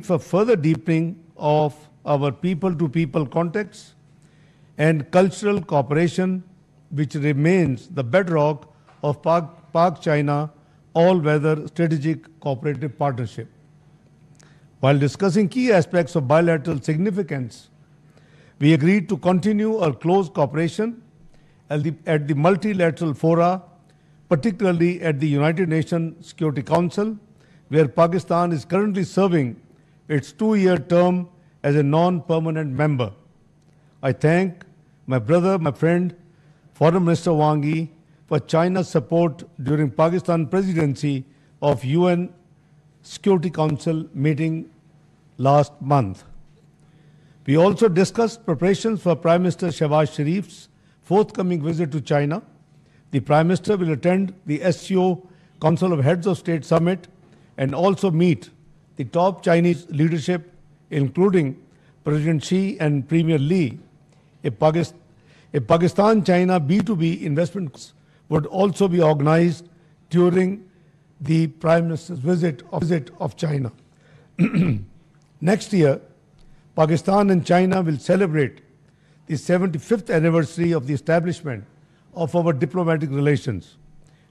for further deepening of our people-to-people contacts and cultural cooperation, which remains the bedrock of Pak-China all-weather strategic cooperative partnership. While discussing key aspects of bilateral significance, we agreed to continue our close cooperation at the multilateral fora, particularly at the United Nations Security Council, where Pakistan is currently serving its 2-year term as a non-permanent member. I thank my brother, my friend, Foreign Minister Wang Yi, for China's support during Pakistan presidency of UN Security Council meeting last month. We also discussed preparations for Prime Minister Shehbaz Sharif's forthcoming visit to China. The Prime Minister will attend the SCO Council of Heads of State Summit and also meet the top Chinese leadership, including President Xi and Premier Li. A Pakistan-China B2B investment would also be organized during the Prime Minister's visit of China. Next year, Pakistan and China will celebrate the 75th anniversary of the establishment of our diplomatic relations.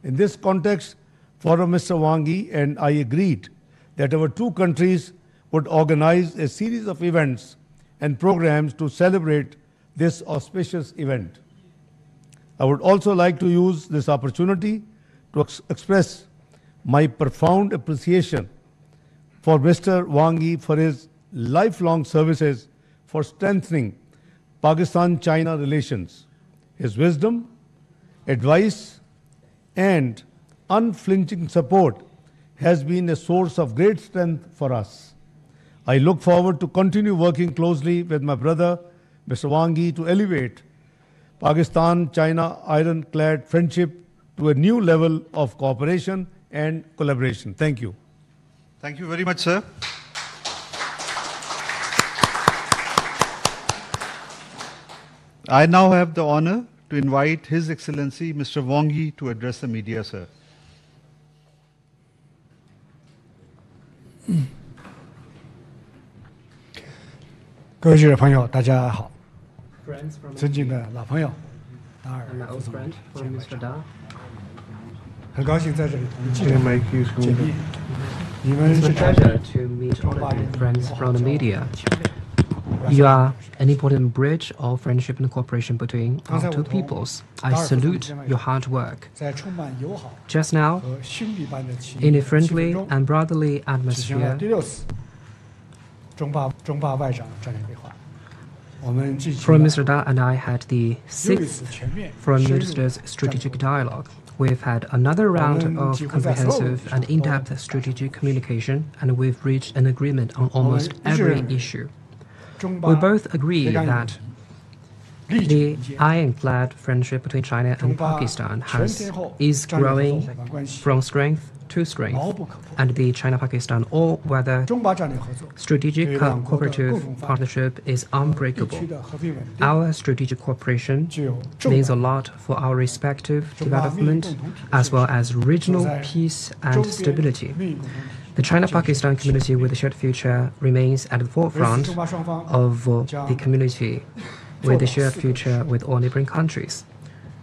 In this context, Foreign Minister Wang Yi and I agreed that our two countries would organize a series of events and programs to celebrate this auspicious event. I would also like to use this opportunity to express my profound appreciation for Mr. Wang Yi for his lifelong services for strengthening Pakistan-China relations. His wisdom, advice, and unflinching support has been a source of great strength for us. I look forward to continue working closely with my brother, Mr. Wang Yi, to elevate Pakistan-China ironclad friendship to a new level of cooperation and collaboration. Thank you. Thank you very much, sir. I now have the honor to invite His Excellency Mr. Wang Yi to address the media, sir. 各位记者朋友，大家好！尊敬的老朋友，达尔副总理，很高兴在这里同记者见面。你们是代表中巴人 friends from the media. You are an important bridge of friendship and cooperation between our two peoples. I salute your hard work. Just now, in a friendly and brotherly atmosphere, Foreign Minister Da and I had the 6th Foreign Ministers Strategic Dialogue. We've had another round of comprehensive and in-depth strategic communication, and we've reached an agreement on almost every issue. We both agree that the ironclad friendship between China and Pakistan is growing from strength to strength, and the China-Pakistan all-weather strategic cooperative partnership is unbreakable. Our strategic cooperation means a lot for our respective development as well as regional peace and stability. The China-Pakistan community with a shared future remains at the forefront of the community with a shared future with all neighboring countries.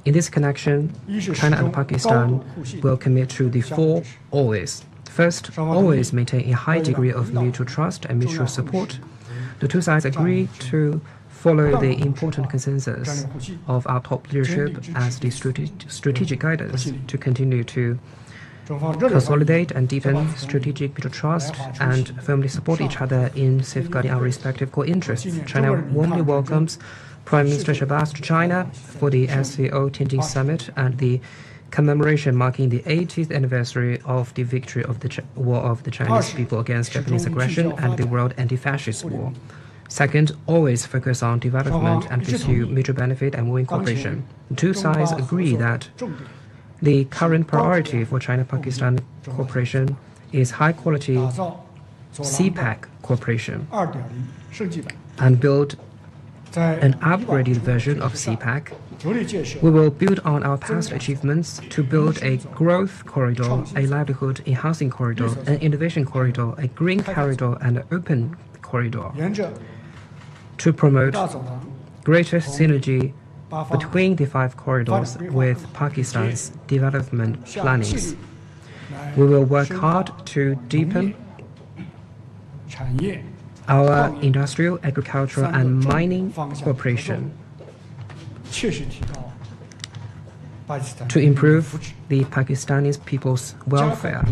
In this connection, China and Pakistan will commit to the 4 always. First, always maintain a high degree of mutual trust and mutual support. The two sides agree to follow the important consensus of our top leadership as the strategic guidance to continue to consolidate and deepen strategic mutual trust and firmly support each other in safeguarding our respective core interests. China warmly welcomes Prime Minister Shehbaz to China for the SCO Tianjin Summit and the commemoration marking the 80th anniversary of the victory of the war of the Chinese people against Japanese aggression and the World Anti-Fascist War. Second, always focus on development and pursue mutual benefit and win cooperation. The two sides agree that the current priority for China-Pakistan cooperation is high-quality CPEC cooperation and build an upgraded version of CPEC We will build on our past achievements to build a growth corridor, a livelihood enhancing corridor, an innovation corridor, a green corridor, and an open corridor to promote greater synergy between the 5 corridors with Pakistan's development plannings. We will work hard to deepen our industrial, agricultural, and mining cooperation to improve the Pakistani people's welfare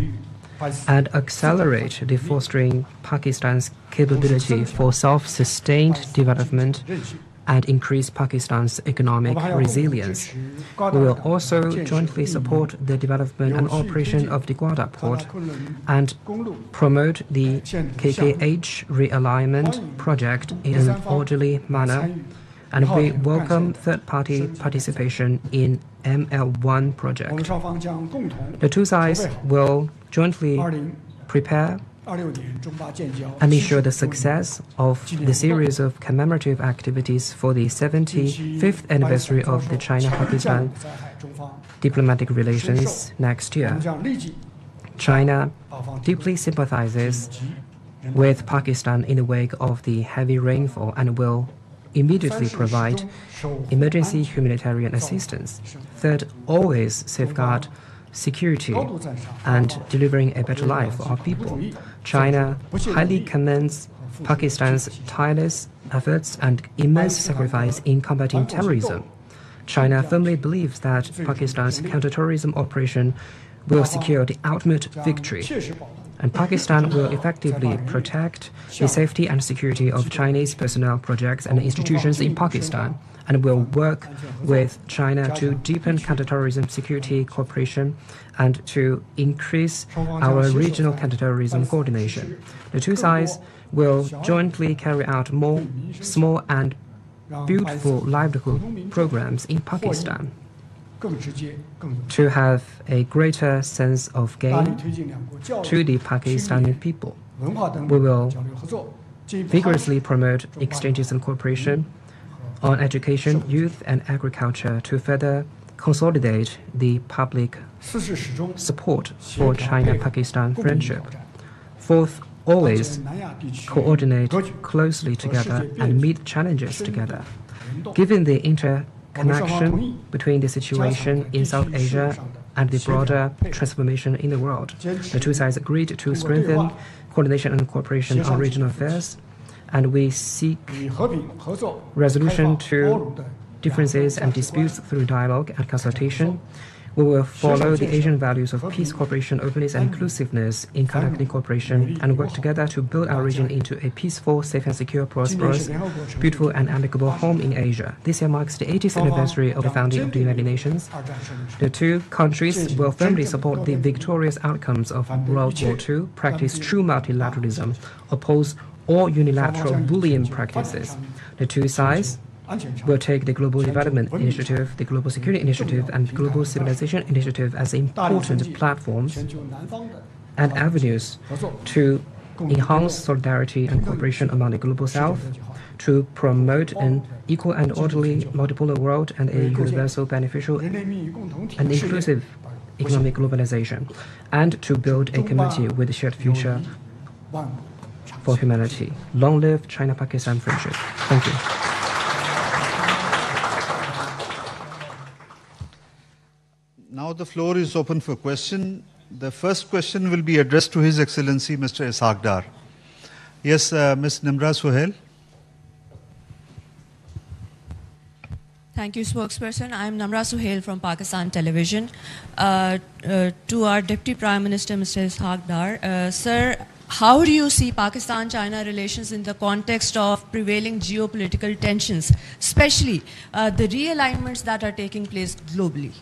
and accelerate the fostering Pakistan's capability for self-sustained development and increase Pakistan's economic resilience. We will also jointly support the development and operation of the Gwadar port and promote the KKH realignment project in an orderly manner, and we welcome third-party participation in ML1 project. The 2 sides will jointly prepare and ensure the success of the series of commemorative activities for the 75th anniversary of the China-Pakistan diplomatic relations next year. China deeply sympathizes with Pakistan in the wake of the heavy rainfall and will immediately provide emergency humanitarian assistance. Third, always safeguard security and delivering a better life for our people. China highly commends Pakistan's tireless efforts and immense sacrifice in combating terrorism. China firmly believes that Pakistan's counterterrorism operation will secure the ultimate victory, and Pakistan will effectively protect the safety and security of Chinese personnel, projects, and institutions in Pakistan, and will work with China to deepen counterterrorism security cooperation and to increase our regional counterterrorism coordination. The 2 sides will jointly carry out more small and beautiful livelihood programs in Pakistan to have a greater sense of gain to the Pakistani people. We will vigorously promote exchanges and cooperation on education, youth, and agriculture to further consolidate the public support for China-Pakistan friendship. Fourth, always coordinate closely together and meet challenges together. Given the interconnection between the situation in South Asia and the broader transformation in the world, the 2 sides agreed to strengthen coordination and cooperation on regional affairs, and we seek resolution to differences and disputes through dialogue and consultation. We will follow the Asian values of peace, cooperation, openness, and inclusiveness in conducting cooperation and work together to build our region into a peaceful, safe and secure, prosperous, beautiful, and amicable home in Asia. This year marks the 80th anniversary of the founding of the United Nations. The 2 countries will firmly support the victorious outcomes of World War II, practice true multilateralism, oppose all unilateral bullying practices. The 2 sides will take the Global Development Initiative, the Global Security Initiative, and the Global Civilization Initiative as important platforms and avenues to enhance solidarity and cooperation among the Global South, to promote an equal and orderly multipolar world and a universal, beneficial, and inclusive economic globalization, and to build a community with a shared future for humanity. Long live China-Pakistan friendship. Thank you. Now the floor is open for question. The first question will be addressed to His Excellency Mr. Ishaq Dar. Yes, Ms. Nimra Suhail. Thank you, spokesperson. I am Namra Suhail from Pakistan Television. To our Deputy Prime Minister, Mr. Ishaq Dar, sir, how do you see Pakistan-China relations in the context of prevailing geopolitical tensions, especially the realignments that are taking place globally?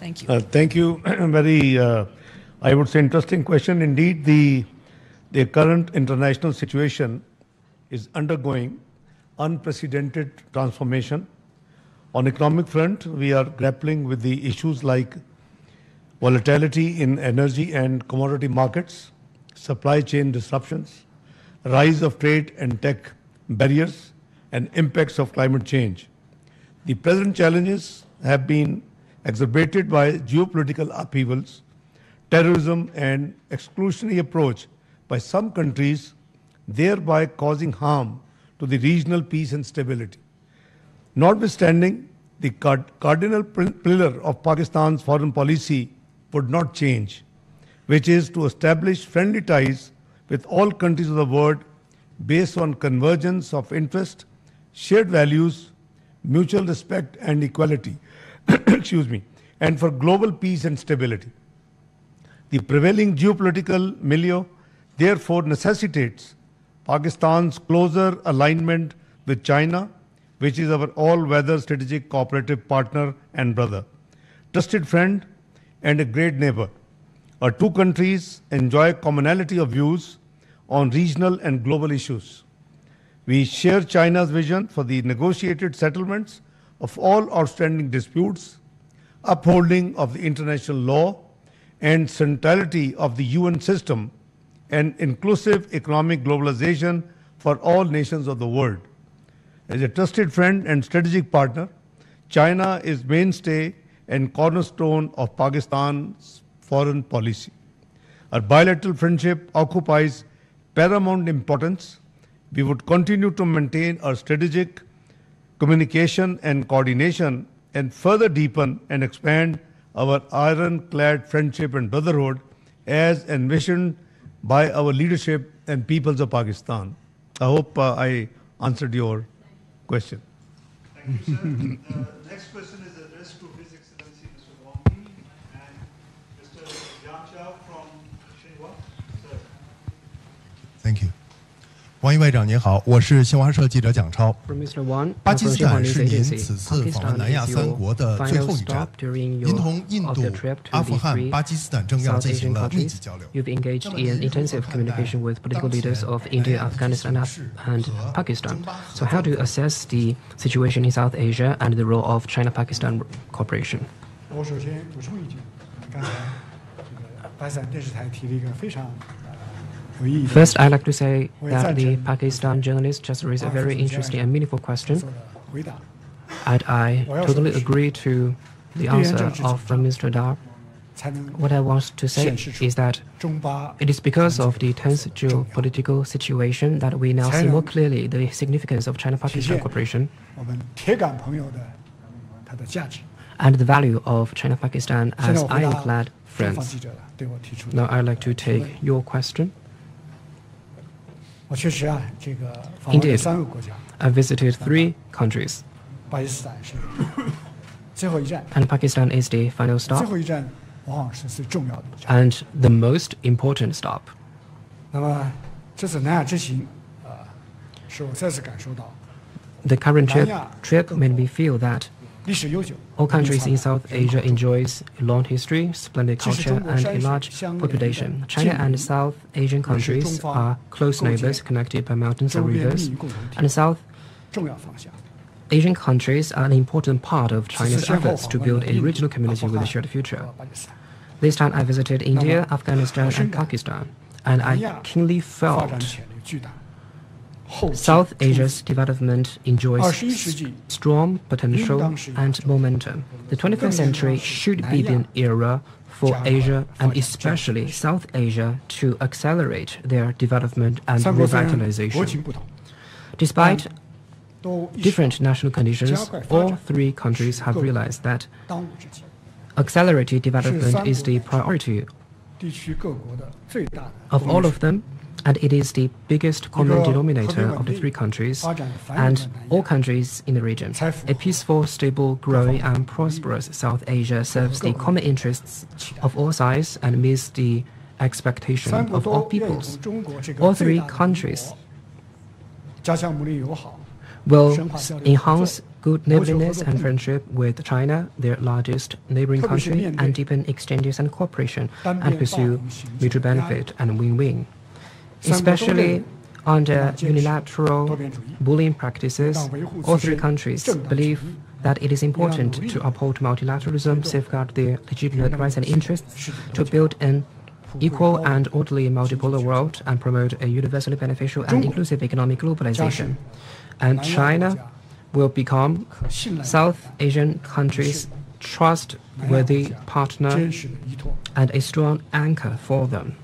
Thank you. Thank you. Very, I would say, interesting question. Indeed, the current international situation is undergoing unprecedented transformation. On economic front, we are grappling with the issues like volatility in energy and commodity markets, supply chain disruptions, rise of trade and tech barriers, and impacts of climate change. The present challenges have been exacerbated by geopolitical upheavals, terrorism, and exclusionary approach by some countries, thereby causing harm to the regional peace and stability. Notwithstanding, the cardinal pillar of Pakistan's foreign policy would not change, which is to establish friendly ties with all countries of the world based on convergence of interest, shared values, mutual respect and equality, excuse me, and for global peace and stability. The prevailing geopolitical milieu therefore necessitates Pakistan's closer alignment with China, which is our all-weather strategic cooperative partner and brother, trusted friend and a great neighbor. Our two countries enjoy commonality of views on regional and global issues. We share China's vision for the negotiated settlements of all outstanding disputes, upholding of the international law, and centrality of the UN system, and inclusive economic globalization for all nations of the world. As a trusted friend and strategic partner, China is mainstay and cornerstone of Pakistan's foreign policy. Our bilateral friendship occupies paramount importance. We would continue to maintain our strategic communication and coordination and further deepen and expand our ironclad friendship and brotherhood as envisioned by our leadership and peoples of Pakistan. I hope I answered your question. Thank you, sir. The next question is addressed to His Excellency Mr. Wang Yi and Mr. Yang Chao from Xinhua. Sir. Thank you. 王毅外长您好，我是新华社记者蒋超。 From Mr. Wang, 巴 I'm 基 from 斯坦 Xinhua 是 News 您 Agency. 此次访问 Pakistan 南亚 is 三 your 国的最 final 后一站 stop。during 您 your 同印 of 度 the trip、to 阿富 the 汗、 three 巴基斯坦政要 South 进行 Asian 了密 countries. 集交流。 You've engaged 那么您 in 如何 intensive 看待 communication with 当 political 前 leaders of 南 India, 亚 Afghanistan, 局势 and 和 Pakistan. 中巴 So how do you assess the situation in South Asia and the role of China-Pakistan cooperation? 我首先补充一句，刚才这个巴基斯坦电视台提了一个非常有意义的 First, I'd like to say 我也 that 赞 the 成 Pakistan journalist just raised a very interesting and meaningful question, 做的回答。 and I totally agree to the answer of Mr. Dar. 才能 What I want to say 显示出 is that 中巴 it is because of the tense geopolitical situation that we now see more clearly the significance of China-Pakistan cooperation 我们铁杆朋友的它的价值。 and the value of China-Pakistan 现在 as 我回答 ironclad 中方 friends. 记者对我提出的 Now I'd like to 提 take 问 your question. 我确实啊，这个访问了 Indeed. 3个国家， I visited 3 countries, 巴基斯坦是最后一站， and Pakistan is the final 最 stop 后一站往往是最重要的一站。 and the most important stop. 那么这次南亚之行，使我再次感受到 The current trip made me feel that 历史悠久， all countries in 蕴藏 South Asia enjoys a long history, splendid culture, and a large population. China and South Asian countries are close neighbors connected by mountains 周 and 边 rivers, 利益共同体 and South 重要方向。 Asian countries are an important part of 此次 China's 先后 efforts 访 to 问 build 了 a 印度、 regional 阿 community 富 with a 汗 shared future. 和巴基斯坦。 This time I visited India, Afghanistan, and 深感 Pakistan, and 南 I 亚 keenly 发展 felt 潜力巨大，后劲 South 充足 Asia's development enjoys 21世纪 strong potential 应当是一个 and momentum. The 21st century should be an era for Asia and especially South Asia to accelerate their development and 三国虽然国 revitalization. 情不同， Despite 都意识 different national conditions, all 3 countries have realized that 当务之急， accelerated development is the priority 地区各国的最大的 of 共 all 同 of them, and it is the biggest common denominator of the 3 countries and all countries in the region. A peaceful, stable, growing, and prosperous South Asia serves the common interests of all sides and meets the expectation 三国 of all 都愿意 peoples. 同中国这个 All 最 3大的 countries 国加强睦邻友好， will 深化交流合 enhance 作， good neighborliness and friendship with China, their largest neighboring 特别是 country, 面对 and deepen exchanges and cooperation 单 and 边霸 pursue 凌行径 mutual 压力 benefit and win-win. 三国都认 Especially 为 under 要坚持 unilateral 多边主义， bullying practices, 要维护 all 自 3身 countries 正当 believe 权益， that it is important 努力 to uphold multilateralism, safeguard their legitimate rights and interests, 世纪 to 多 build an equal and orderly multipolar world, and promote a universally beneficial and inclusive economic globalization. And 南亚国 China 家 will become South Asian countries' trustworthy partner and a strong anchor for them.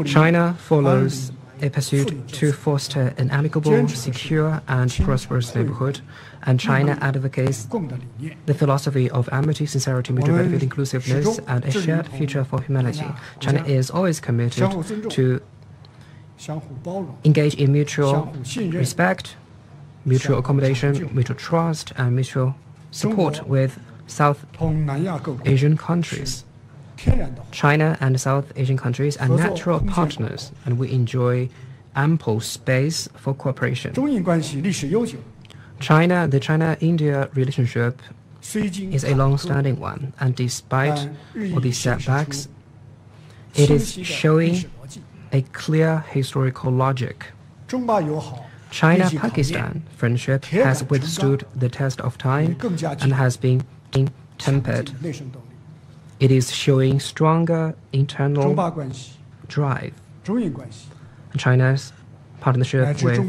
China follows a pursuit to foster an amicable, secure, and prosperous neighborhood, and China advocates the philosophy of amity, sincerity, mutual benefit, inclusiveness, and a shared future for humanity. China is always committed to engage in mutual respect, mutual accommodation, mutual trust, and mutual support with South Asian countries. China and South Asian countries are natural partners, and we enjoy ample space for cooperation. The China-India relationship is a long-standing one, and despite all these setbacks, it is showing a clear historical logic. China-Pakistan friendship has withstood the test of time and has been tempered. It is showing stronger internal drive. China's partnership with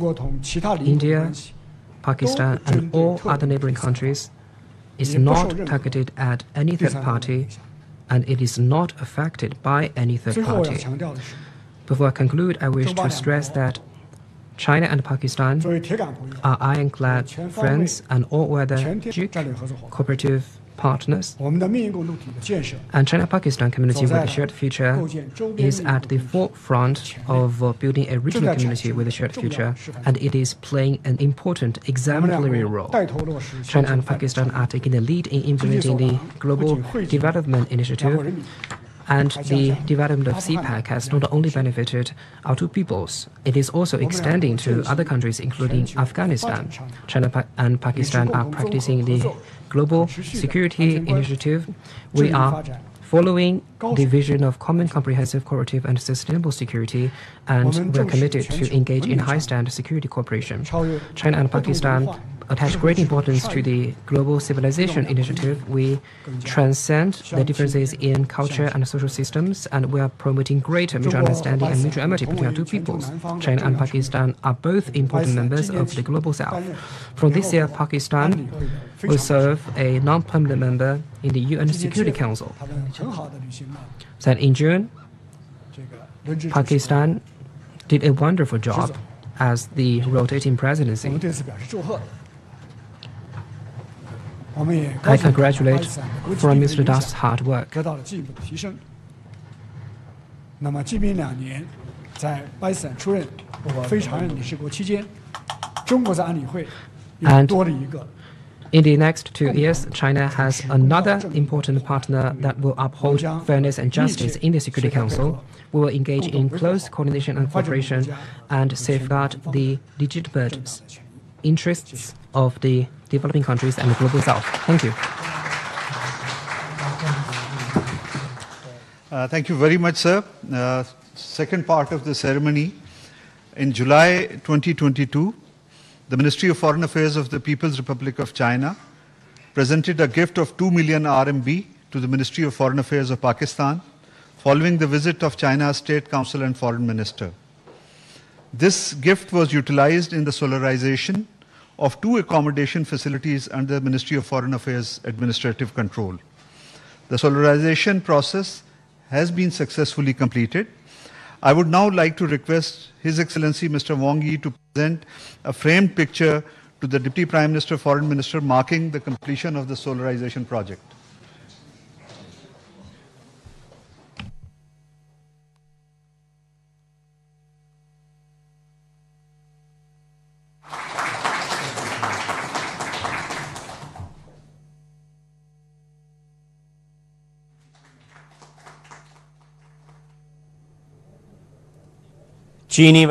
India, Pakistan, and all other neighboring countries is not targeted at any third party, and it is not affected by any third party. Before I conclude, I wish to stress that China and Pakistan are ironclad friends and all-weather cooperative partners, and China-Pakistan community with a shared future is at the forefront of building a regional community with a shared future, and it is playing an important exemplary role. China and Pakistan are taking the lead in implementing the Global Development Initiative, and the development of CPEC has not only benefited our two peoples, it is also extending to other countries, including Afghanistan. China and Pakistan are practicing the Global Security Initiative. We are following the vision of common, comprehensive, cooperative, and sustainable security, and we are committed to engage in high-standard security cooperation. China and Pakistan attach great importance to the Global Civilization Initiative. We transcend the differences in culture and social systems, and we are promoting greater mutual understanding and mutual amity between our two peoples. China and Pakistan are both important members of the Global South. From this year, Pakistan will serve a non-permanent member in the UN Security Council. So in June, Pakistan did a wonderful job as the rotating presidency. I congratulate Foreign Minister Da's hard work. And in the next 2 years, China has another important partner that will uphold fairness and justice in the Security Council. We will engage in close coordination and cooperation and safeguard the legitimate interests of the developing countries and the Global South. Thank you. Thank you very much, sir. Second part of the ceremony. In July 2022, the Ministry of Foreign Affairs of the People's Republic of China presented a gift of 2 million RMB to the Ministry of Foreign Affairs of Pakistan following the visit of China's State Council and Foreign Minister. This gift was utilized in the solarization of 2 accommodation facilities under the Ministry of Foreign Affairs administrative control. The solarization process has been successfully completed. I would now like to request His Excellency Mr. Wang Yi to present a framed picture to the Deputy Prime Minister, Foreign Minister, marking the completion of the solarization project. चीनी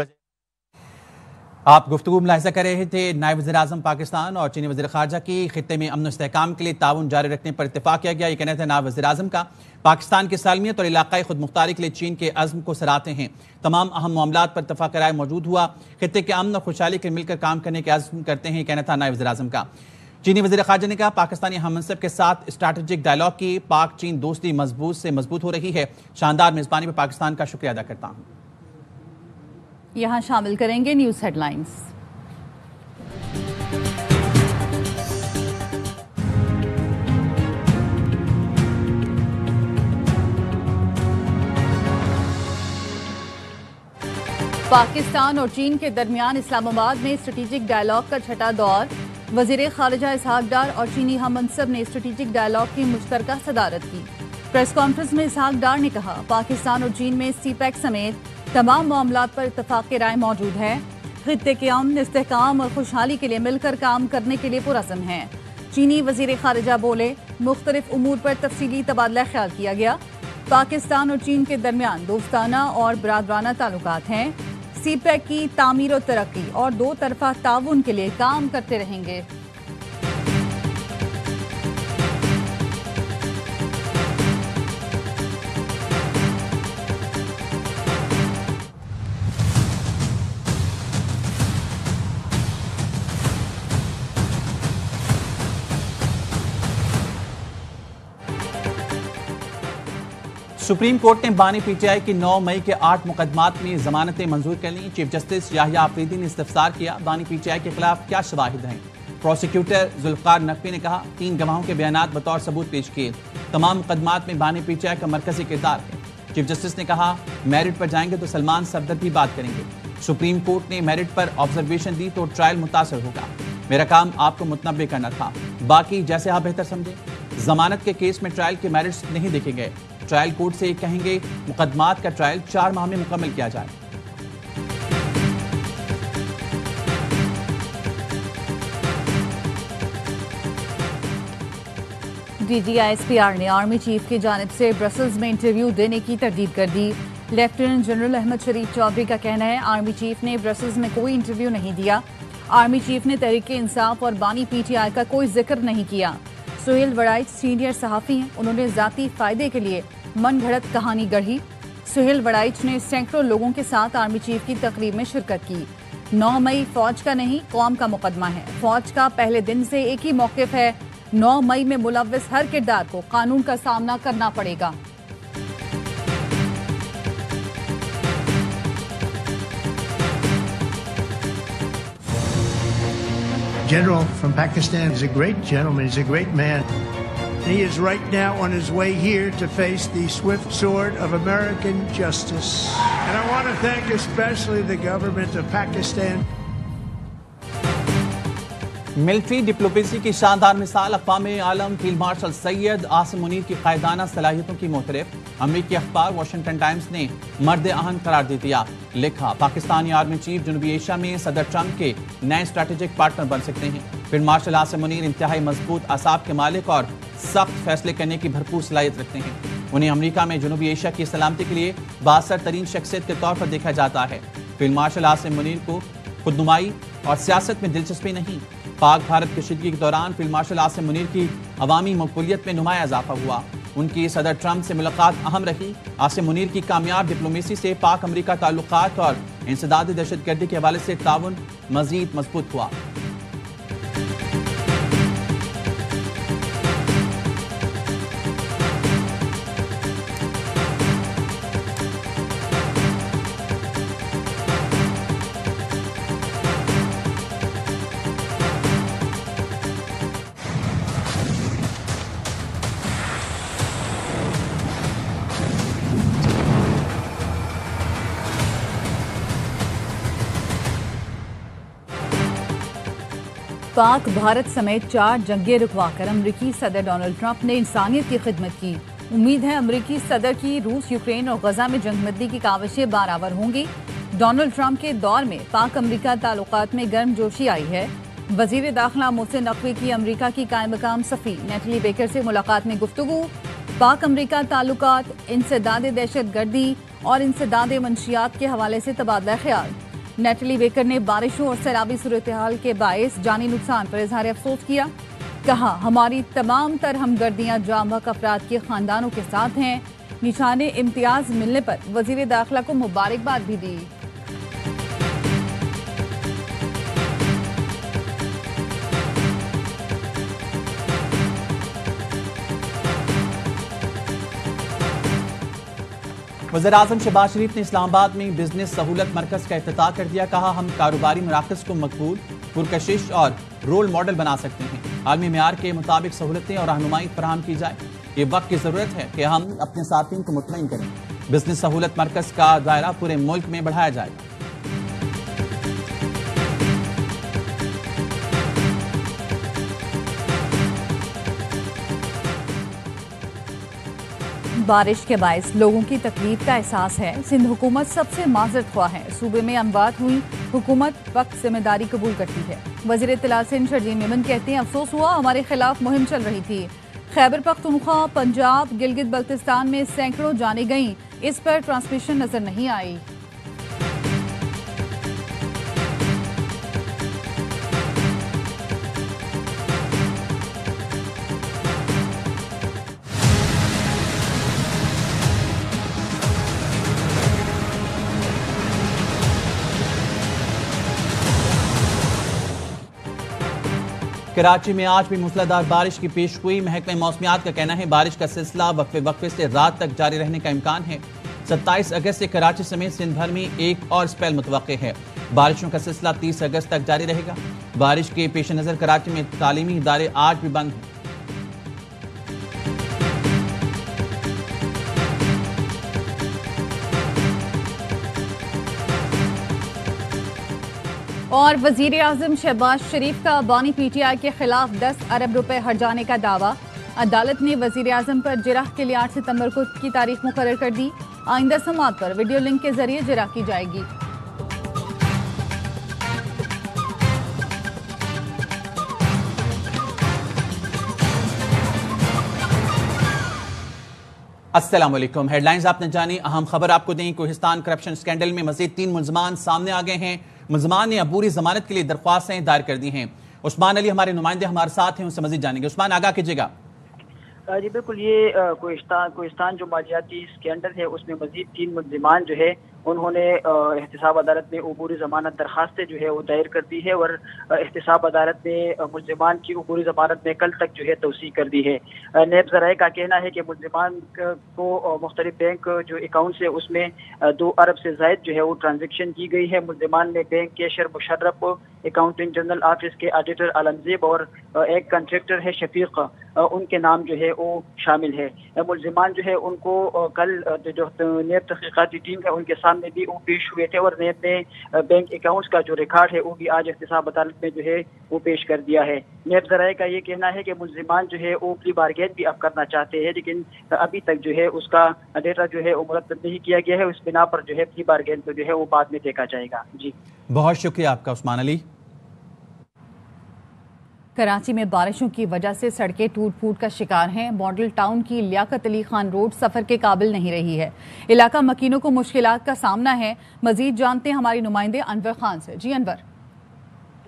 आप गुफ्तगू मुलाहिजा कर रहे थे नायब वज़ीर-ए-आज़म पाकिस्तान और चीनी वज़ीर ख़ारजा की खित्ते में अमन इस्तेहकाम के लिए ताउन जारी रखने पर इत्तेफाक किया गया। ये कहना था नायब वज़ीर-ए-आज़म का। पाकिस्तान की सालमियत और इलाक़ाई खुदमुख्तारी के लिए चीन के अज़्म को सराहते हैं। तमाम अहम मामलात पर इत्तेफाक राय मौजूद हुआ। खित्ते के अमन और खुशहाली के मिलकर काम करने के अज़्म करते हैं, कहना था नायब वज़ीर-ए-आज़म का। चीनी वज़ीर ख़ारजा ने कहा पाकिस्तानी हममंसब के साथ स्ट्रैटेजिक डायलॉग की पाक चीन दोस्ती मजबूत से मजबूत हो रही है। शानदार मेज़बानी पर पाकिस्तान का शुक्रिया अदा करता हूँ। यहाँ शामिल करेंगे न्यूज़ हेडलाइंस। पाकिस्तान और चीन के दरमियान इस्लामाबाद में स्ट्रेटेजिक डायलॉग का छठा दौर। वजीर खारिजा इसहाक डार और चीनी हममंसब ने स्ट्रेटेजिक डायलॉग की मुश्तरका सदारत की। प्रेस कॉन्फ्रेंस में इसहाक डार ने कहा, पाकिस्तान और चीन में सीपैक समेत तमाम मामलात पर इत्तफाक राय मौजूद है। खित्ते के अमन, इस्तेहकाम और खुशहाली के लिए मिलकर काम करने के लिए पुरअज़्म है। चीनी वजीर खारिजा बोले, मुख्तलिफ उमूर पर तफसीली तबादला ख्याल किया गया। पाकिस्तान और चीन के दरमियान दोस्ताना और बरादराना ताल्लुकात हैं। सीपैक की तामीर और तरक्की और दो तरफा ताउन के लिए काम करते रहेंगे। सुप्रीम कोर्ट ने बानी पीटीआई की 9 मई के 8 मुकदमात में जमानतें मंजूर कर ली। चीफ जस्टिस याहिया आफरीदी ने इस्तफसार किया, बानी पीटीआई के खिलाफ क्या शवाहिद हैं। प्रोसिक्यूटर जुल्फकार नकवी ने कहा, 3 गवाहों के बयानात बतौर सबूत पेश किए। तमाम मुकदमात में बानी पीटीआई का मरकजी किरदार है। चीफ जस्टिस ने कहा, मेरिट पर जाएंगे तो सलमान सफदर भी बात करेंगे। सुप्रीम कोर्ट ने मेरिट पर ऑब्जर्वेशन दी तो ट्रायल मुतासर होगा। मेरा काम आपको मुतनब्बे करना था, बाकी जैसे आप बेहतर समझे। जमानत के केस में ट्रायल के मेरिट्स नहीं देखे गए। ट्रायल कोर्ट से कहेंगे मुकदमात का ट्रायल 4 माह में मुकम्मल किया जाए। DGISPR ने आर्मी चीफ की जानिब से ब्रसल्स में इंटरव्यू देने की तरदीद कर दी। लेफ्टिनेंट जनरल अहमद शरीफ चौधरी का कहना है, आर्मी चीफ ने ब्रसल्स में कोई इंटरव्यू नहीं दिया। आर्मी चीफ ने तहरीक इंसाफ और बानी पीटीआई का कोई जिक्र नहीं किया। सुहेल वड़ाइच सीनियर सहाफ़ी हैं, उन्होंने जाती फायदे के लिए मन घड़त कहानी गढ़ी। सुहेल वड़ाइच ने सैकड़ों लोगों के साथ आर्मी चीफ की तकरीब में शिरकत की। 9 मई फौज का नहीं, कौम का मुकदमा है। फौज का पहले दिन से एक ही मौक़िफ़ है, 9 मई में मुलव्विस हर किरदार को कानून का सामना करना पड़ेगा। General from Pakistan is a great gentleman. He's a great man. He is right now on his way here to face the swift sword of American justice. And I want to thank especially the government of Pakistan. Military diplomacy की शानदार मिसाल अक़वामे आलम field marshal Syed Asim Munir की कायदाना सलाहियतों की मोतरफ। अमरीकी अखबार Washington times ने मर्द आहन करार दे दिया। लिखा, पाकिस्तानी आर्मी चीफ जनूबी एशिया में सदर ट्रंप के नए स्ट्रैटेजिक पार्टनर बन सकते हैं। फील्ड मार्शल आसिम मुनीर इंतहाई मजबूत आसाब के मालिक और सख्त फैसले करने की भरपूर सलाहियत रखते हैं। उन्हें अमरीका में जनूबी एशिया की सलामती के लिए बासर तरीन शख्सियत के तौर पर देखा जाता है। फील्ड मार्शल आसिम मुनीर को खुदनुमाई और सियासत में दिलचस्पी नहीं। पाक भारत कशीदगी के दौरान फील्ड मार्शल आसिम मुनीर की अवामी मकबूलियत में नुमाया इजाफा हुआ। उनकी सदर ट्रंप से मुलाकात अहम रही। आसिम मुनीर की कामयाब डिप्लोमेसी से पाक अमरीका ताल्लुकात और इंसदाद दहशतगर्दी के हवाले से ताउन मजीद मजबूत हुआ। पाक भारत समेत 4 जंगें रुकवाकर अमरीकी सदर डोनाल्ड ट्रंप ने इंसानियत की खिदमत की। उम्मीद है अमरीकी सदर की रूस, यूक्रेन और गजा में जंगबंदी की काविशें बारावर होंगी। डोनाल्ड ट्रंप के दौर में पाक अमरीका ताल्लुकात में गर्मजोशी आई है। वजीर दाखिला मोहसिन नकवी की अमरीका की कायम मकाम सफ़ी नेटली बेकर से मुलाकात में गुफ्तगू। पाक अमरीका ताल्लुकात, इंसदाद दहशतगर्दी और इंसदाद मंशियात के हवाले से तबादला ख्याल। नेटली बेकर ने बारिशों और सैलाबी सूरत-ए-हाल के बायस जानी नुकसान पर इजहार अफसोस किया। कहा, हमारी तमाम तर हमदर्दियां जाम बहक अफराद के खानदानों के साथ हैं। निशाने इम्तियाज मिलने पर वजीर दाखिला को मुबारकबाद भी दी। वज़ीर-ए-आज़म शहबाज शरीफ ने इस्लामाबाद में बिजनेस सहूलत मरकज का इफ्तिताह कर दिया। कहा, हम कारोबारी मराकज़ को मकबूल, पुरकशिश और रोल मॉडल बना सकते हैं। आलमी मेयार के मुताबिक सहूलतें और रहनुमाई फराहम की जाए। ये वक्त की ज़रूरत है कि हम अपने साथीन को मुतमईन करें। बिजनेस सहूलत मरकज का दायरा पूरे मुल्क में बढ़ाया जाएगा। बारिश के बायस लोगों की तकलीफ का एहसास है। सिंध हुकूमत सबसे माजरत ख्वाह है। सूबे में अमवात हुई, हुकूमत वक्त जिम्मेदारी कबूल करती है। वज़ीर इत्तला सिंध शरजील मेमन कहते हैं, अफसोस हुआ हमारे खिलाफ मुहिम चल रही थी। खैबर पख्तूनख्वा, पंजाब, गिलगित बल्तिस्तान में सैकड़ों जाने गईं, इस पर ट्रांसमिशन नजर नहीं आई। कराची में आज भी मूसलाधार बारिश की पेशगोई। महकमे मौसमियात का कहना है बारिश का सिलसिला वक्फे वक्फे से रात तक जारी रहने का इम्कान है। 27 अगस्त से कराची समेत सिंध भर में एक और स्पेल मुतवक्के है। बारिशों का सिलसिला 30 अगस्त तक जारी रहेगा। बारिश के पेश नज़र कराची में तालीमी इदारे आज भी बंद हैं। और वजीर आजम शहबाज शरीफ का बानी पीटीआई के खिलाफ 10 अरब रुपए हर्जाने का दावा। अदालत ने वजीर आजम पर जिरह के लिए 8 सितंबर को की तारीख मुकर्रर कर दी। आइंदा समाअत पर वीडियो लिंक के जरिए जिरह की जाएगी। अस्सलाम वालेकुम। हेडलाइंस आपने जानी, अहम खबर आपको दें। कोहिस्तान करप्शन स्कैंडल में मजीद 3 मुल्ज़मान सामने आ गए हैं। मुल्ज़मान ने अबूरी जमानत के लिए दरख्वास्तें दायर कर दी हैं। उस्मान अली हमारे नुमाइंदे हमारे साथ हैं, उनसे मजीद जानेंगे। उस्मान, आगाह कीजिएगा। जी बिल्कुल, ये कोहिस्तान जो मालियाती स्कैंडल है उसमें मजीद 3 मुल्ज़मान जो है उन्होंने एहतिसाब अदालत में अबूरी जमानत दरखास्तें जो है वो दायर कर दी है और एहतिसाब अदालत ने मुल्ज़मान की अबूरी जमानत में कल तक जो है तौसीक कर दी है। नेब ज़राए का कहना है कि मुल्ज़मान को मुख्तलिफ बैंक जो अकाउंट्स है उसमें 2 अरब से ज़ायद जो है वो ट्रांजेक्शन की गई है। मुल्ज़मान में bank cashier Musharraf, accountant general office के ऑडिटर आलमजेब और एक कॉन्ट्रैक्टर है शफीक, उनके नाम जो है वो शामिल है। मुल्ज़मान जो है उनको कल जो नेब तहकीकाती टीम है उनके सामने भी वो पेश हुए थे और नेब ने बैंक अकाउंट्स का जो रिकॉर्ड है वो भी आज एहतिसाब अदालत में जो है वो पेश कर दिया है। नेब ज़राए का ये कहना है कि मुल्ज़मान जो है वो प्ली बारगेन भी अब करना चाहते हैं, लेकिन अभी तक जो है उसका डेटा जो है वो मुरतब नहीं किया गया है। उस बिना पर जो है प्ली बारगेन तो जो है वो बाद में देखा जाएगा। जी, बहुत शुक्रिया आपका उस्मान अली। कराची में बारिशों की वजह से सड़कें टूट फूट का शिकार हैं। मॉडल टाउन की लियाकत अली खान रोड सफर के काबिल नहीं रही है। इलाका मकीनों को मुश्किलात का सामना है। मजीद जानते हैं हमारे नुमाइंदे अनवर खान से। जी अनवर।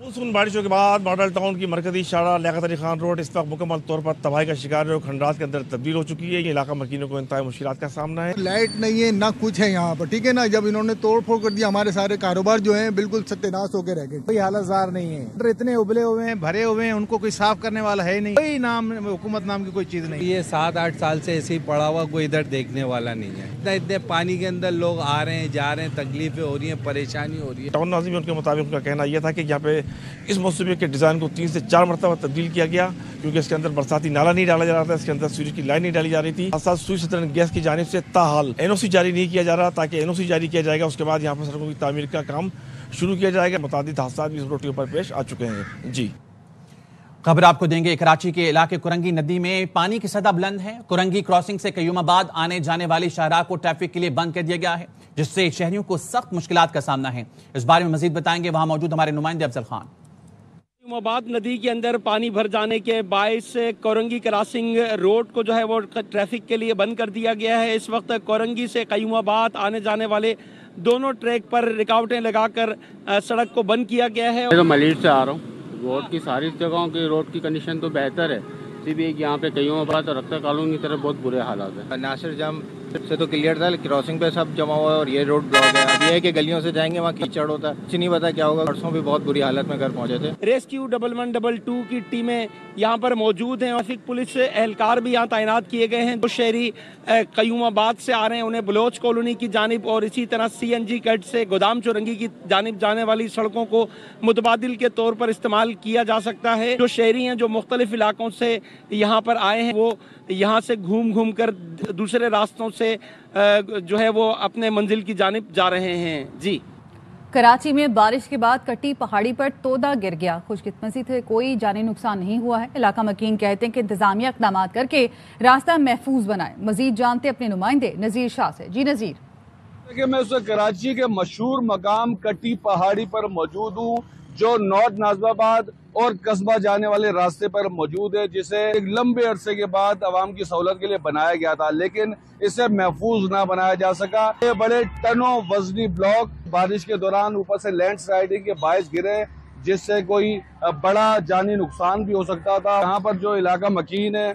मानसून बारिशों के बाद मॉडल टाउन की मरकजी शारा लियाकत अली खान रोड इस वक्त मुकम्मल तौर पर तबाही का शिकार है और खंडात के अंदर तब्दील हो चुकी है। ये इलाका मकीनों को इंतहाई मुश्किलात का सामना है। लाइट नहीं है ना कुछ है यहाँ पर, ठीक है ना। जब इन्होंने तोड़ फोड़ कर दिया हमारे सारे कारोबार जो है बिल्कुल सत्यानाश होकर रह गए। कोई हालतजार नहीं है, इतने उबले हुए हैं, भरे हुए हैं, उनको कोई साफ करने वाला है नहीं। कोई नाम हुकूमत नाम की कोई चीज नहीं। ये 7-8 साल से ऐसे ही पड़ा हुआ, कोई इधर देखने वाला नहीं है। इतने पानी के अंदर लोग आ रहे हैं जा रहे हैं, तकलीफें हो रही है, परेशानी हो रही है। टाउन नाज़िम उनके मुताबिक उनका कहना यह था कि यहाँ पे इस मौसम के डिज़ाइन को 3 से 4 मरतबा तब्दील किया गया, क्योंकि इसके अंदर बरसाती नाला नहीं डाला जा रहा था, इसके अंदर सूरज की लाइन नहीं डाली जा रही थी। साथ सूर्य सतरन गैस की जानिब से ताहाल NOC जारी नहीं किया जा रहा, ताकि NOC जारी किया जाएगा उसके बाद यहाँ पर सड़कों की तामीर का काम शुरू किया जाएगा। मुतादिद हादसा भी इस रोड के ऊपर पेश आ चुके हैं। जी, खबर आपको देंगे। कराची के इलाके कुरंगी नदी में पानी की सतह बुलंद है। कुरंगी क्रॉसिंग से कयूमाबाद आने जाने वाली शाहराह को ट्रैफिक के लिए बंद कर दिया गया है, जिससे शहरियों को सख्त मुश्किलात का सामना है। इस बारे में मजीद बताएंगे वहां मौजूद हमारे नुमाइंदे अफजल खान। कयूमाबाद नदी के अंदर पानी भर जाने के बायस कोरंगी क्रॉसिंग रोड को जो है वो ट्रैफिक के लिए बंद कर दिया गया है। इस वक्त कोरंगी से कयूमाबाद आने जाने वाले दोनों ट्रैक पर रुकावटें लगाकर सड़क को बंद किया गया है। मैं मलिर से आ रहा हूँ। रोड की सारी जगहों की रोड की कंडीशन तो बेहतर है, सिर्फ एक यहाँ पे कयूमाबाद और रख्ता कॉलोनी की तरफ बहुत बुरे हालात है। नासिर जाम से तो क्लियर था, क्रॉसिंग पे सब जमा हुआ है और ये रोड ब्लॉक है। अब ये है कि गलियों से जाएंगे वहाँ कीचड़ होता है, कुछ नहीं पता क्या होगा। परसों भी बहुत बुरी हालत में घर पहुंचे थे। रेस्क्यू 1112 की टीमें यहाँ पर मौजूद हैं। ट्रैफिक पुलिस एहलकार भी यहाँ तैनात किए गए हैं। जो शहरी कयूमाबाद से आ रहे हैं उन्हें बलोच कॉलोनी की जानिब और इसी तरह CNG कट से गोदाम चौरंगी की जानिब जाने वाली सड़कों को मुतबादिल के तौर पर इस्तेमाल किया जा सकता है। जो शहरी हैं जो मुख्तलिफ इलाकों से यहाँ पर आए हैं वो यहाँ से घूम कर दूसरे रास्तों से जो है वो अपने मंजिल की जानिब जा रहे हैं। जी, कराची में बारिश के बाद कटी पहाड़ी पर तोदा गिर गया। खुशकिस्मती से कोई जानी नुकसान नहीं हुआ है। इलाका मकीन कहते हैं कि इंतजामिया इक़दाम करके रास्ता महफूज बनाए। मजीद जानते अपने नुमाइंदे नजीर शाह से। जी नजीर। मैं उस कराची के मशहूर मकाम कटी पहाड़ी पर मौजूद हूँ, जो नॉर्थ नाजिबाबाद और कस्बा जाने वाले रास्ते पर मौजूद है, जिसे एक लंबे अरसे के बाद आवाम की सहूलत के लिए बनाया गया था, लेकिन इसे महफूज ना बनाया जा सका। ये बड़े टनों वजनी ब्लॉक बारिश के दौरान ऊपर से लैंडस्लाइडिंग के बायस गिरे, जिससे कोई बड़ा जानी नुकसान भी हो सकता था। यहाँ पर जो इलाका मकीन है,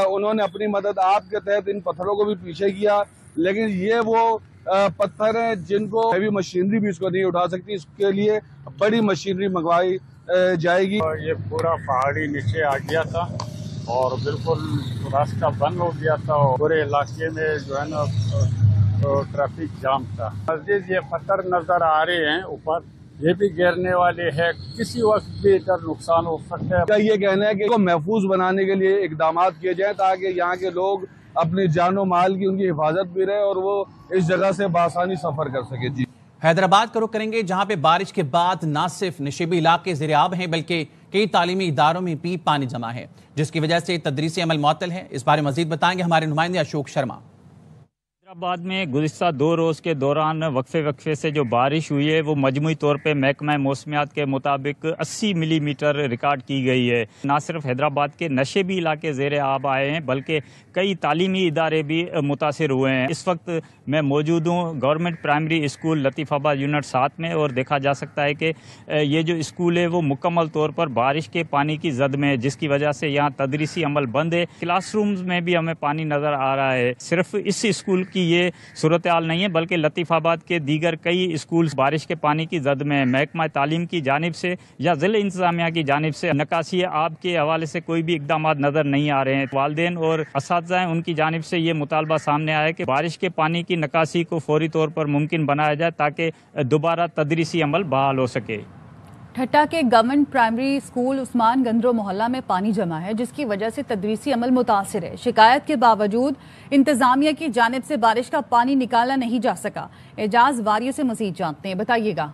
उन्होंने अपनी मदद आप के तहत इन पत्थरों को भी पीछे किया, लेकिन ये वो पत्थर हैं जिनको हैवी मशीनरी भी इसको नहीं उठा सकती। इसके लिए बड़ी मशीनरी मंगवाई जाएगी। ये पूरा पहाड़ी नीचे आ गया था और बिल्कुल रास्ता बंद हो गया था और पूरे इलाके में जो है ना ट्रैफिक जाम था। मज़ीद ये पत्थर नजर आ रहे हैं ऊपर, ये भी गिरने वाले हैं, किसी वक्त भी इधर नुकसान हो सकता है। ये कहना है कि इसको महफूज बनाने के लिए इकदाम किए जाए ताकि यहाँ के लोग अपनी जानो माल की उनकी हिफाजत भी रहे और वो इस जगह से बासानी सफर कर सके। जी हैदराबाद का रुख करेंगे, जहां पे बारिश के बाद न सिर्फ नशीबी इलाके ज़ेर-ए-आब हैं बल्कि कई तालीमी इदारों में भी पानी जमा है, जिसकी वजह से तदरीसी अमल मुअत्तल है। इस बारे मजीद बताएंगे हमारे नुमाइंदे अशोक शर्मा। हैदराबाद में गुज़िश्ता 2 रोज़ के दौरान वक्फे से जो बारिश हुई है वो मजमूई तौर पे महकमा मौसमियात के मुताबिक 80 मिलीमीटर रिकॉर्ड की गई है। ना सिर्फ हैदराबाद के नशेबी इलाके ज़ेर आब आए हैं बल्कि कई तालीमी इदारे भी मुतासिर हुए हैं। इस वक्त मैं मौजूद हूँ government primary school Latifabad unit 7 में, और देखा जा सकता है कि ये जो स्कूल है वो मुकम्मल तौर पर बारिश के पानी की जद में है, जिसकी वजह से यहाँ तदरीसी अमल बंद है। क्लासरूम्स में भी हमें पानी नज़र आ रहा है। सिर्फ इस स्कूल की ये सूरत हाल नहीं है बल्कि लतीफ़ाबाद के दीगर कई स्कूल बारिश के पानी की जद में। महकमा तालीम की जानिब से या ज़िला इंतज़ामिया की जानिब से निकासी आब के हवाले से कोई भी इक़दाम नज़र नहीं आ रहे हैं। वालिदैन और असातिज़ा उनकी जानिब से ये मुतालबा सामने आया कि बारिश के पानी की निकासी को फौरी तौर पर मुमकिन बनाया जाए ताकि दोबारा तदरीसी अमल बहाल हो सके। ठट्टा के गवर्नमेंट प्राइमरी स्कूल उस्मान गंद्रो मोहल्ला में पानी जमा है, जिसकी वजह से तदरीसी अमल मुतासिर है। शिकायत के बावजूद इंतजामिया की जानिब से बारिश का पानी निकाला नहीं जा सका। एजाज वारियों से मजीद जानते हैं, बताइएगा।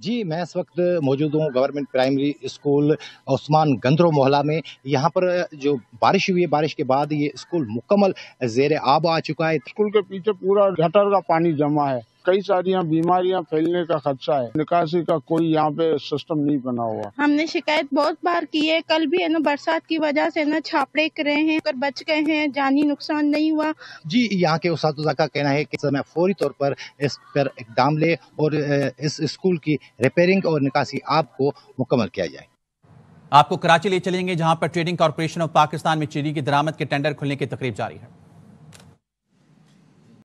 जी, मैं इस वक्त मौजूद हूँ गवर्नमेंट प्राइमरी स्कूल उस्मान गंद्रो मोहल्ला में। यहाँ पर जो बारिश हुई है, बारिश के बाद ये स्कूल मुकम्मल ज़ेर आब आ चुका है। स्कूल के पीछे पूरा गटर का पानी जमा है, कई सारी बीमारियां फैलने का खदशा है। निकासी का कोई यहाँ पे सिस्टम नहीं बना हुआ। हमने शिकायत बहुत बार की है। कल भी है ना बरसात की वजह से ना छापड़े रहे हैं कर बच गए हैं, जानी नुकसान नहीं हुआ। जी, यहाँ के उस्ताद का कहना है कि समय फौरी तौर पर इस पर इक़दाम ले और इस स्कूल की रिपेयरिंग और निकासी आपको मुकम्मल किया जाए। आपको कराची ले चलेंगे, जहां पर ट्रेडिंग कॉर्पोरेशन ऑफ पाकिस्तान में चीनी की दरामद के टेंडर खुलने की तकरीब जारी है।